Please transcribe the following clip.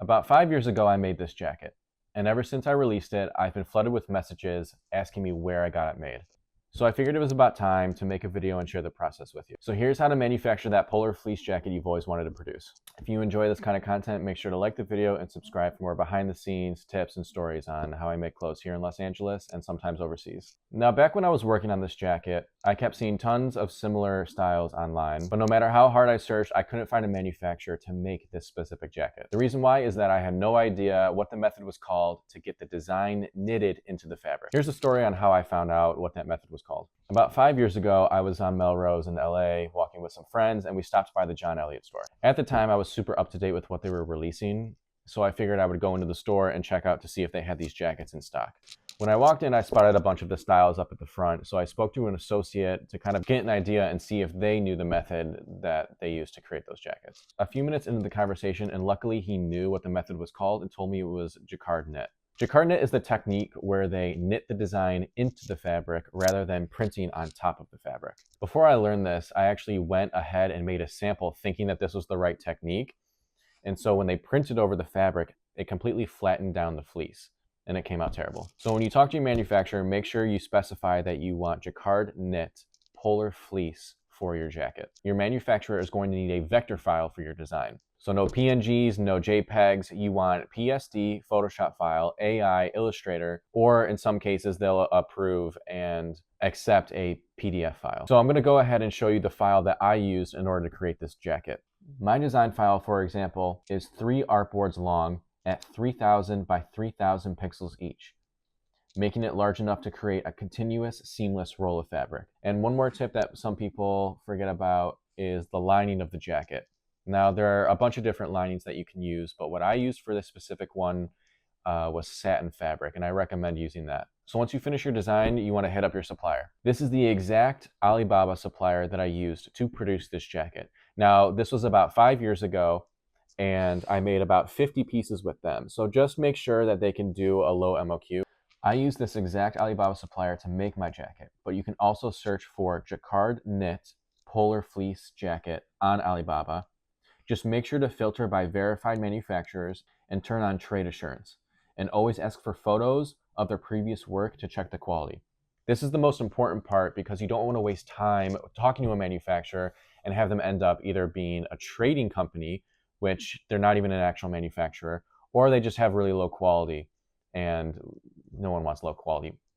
About 5 years ago, I made this jacket, and ever since I released it, I've been flooded with messages asking me where I got it made. So I figured it was about time to make a video and share the process with you. So here's how to manufacture that polar fleece jacket you've always wanted to produce. If you enjoy this kind of content, make sure to like the video and subscribe for more behind the scenes tips and stories on how I make clothes here in Los Angeles and sometimes overseas. Now, back when I was working on this jacket, I kept seeing tons of similar styles online, but no matter how hard I searched, I couldn't find a manufacturer to make this specific jacket. The reason why is that I had no idea what the method was called to get the design knitted into the fabric. Here's a story on how I found out what that method was called. About 5 years ago, I was on Melrose in LA walking with some friends, and we stopped by the John Elliott store. At the time, I was super up to date with what they were releasing, so I figured I would go into the store and check out to see if they had these jackets in stock. When I walked in, I spotted a bunch of the styles up at the front, so I spoke to an associate to kind of get an idea and see if they knew the method that they used to create those jackets. A few minutes into the conversation, and luckily he knew what the method was called and told me it was Jacquard Knit. Jacquard Knit is the technique where they knit the design into the fabric rather than printing on top of the fabric. Before I learned this, I actually went ahead and made a sample thinking that this was the right technique. And so when they printed over the fabric, it completely flattened down the fleece and it came out terrible. So when you talk to your manufacturer, make sure you specify that you want Jacquard Knit polar fleece for your jacket. Your manufacturer is going to need a vector file for your design. So no PNGs, no JPEGs, you want PSD, Photoshop file, AI, Illustrator, or in some cases they'll approve and accept a PDF file. So I'm gonna go ahead and show you the file that I used in order to create this jacket. My design file, for example, is 3 artboards long at 3000 by 3000 pixels each, making it large enough to create a continuous, seamless roll of fabric. And one more tip that some people forget about is the lining of the jacket. Now, there are a bunch of different linings that you can use, but what I used for this specific one was satin fabric, and I recommend using that. So once you finish your design, you want to hit up your supplier. This is the exact Alibaba supplier that I used to produce this jacket. Now, this was about 5 years ago, and I made about 50 pieces with them. So just make sure that they can do a low MOQ. I use this exact Alibaba supplier to make my jacket, but you can also search for Jacquard Knit polar fleece jacket on Alibaba. Just make sure to filter by verified manufacturers and turn on trade assurance. And always ask for photos of their previous work to check the quality. This is the most important part because you don't want to waste time talking to a manufacturer and have them end up either being a trading company, which they're not even an actual manufacturer, or they just have really low quality, and no one wants low quality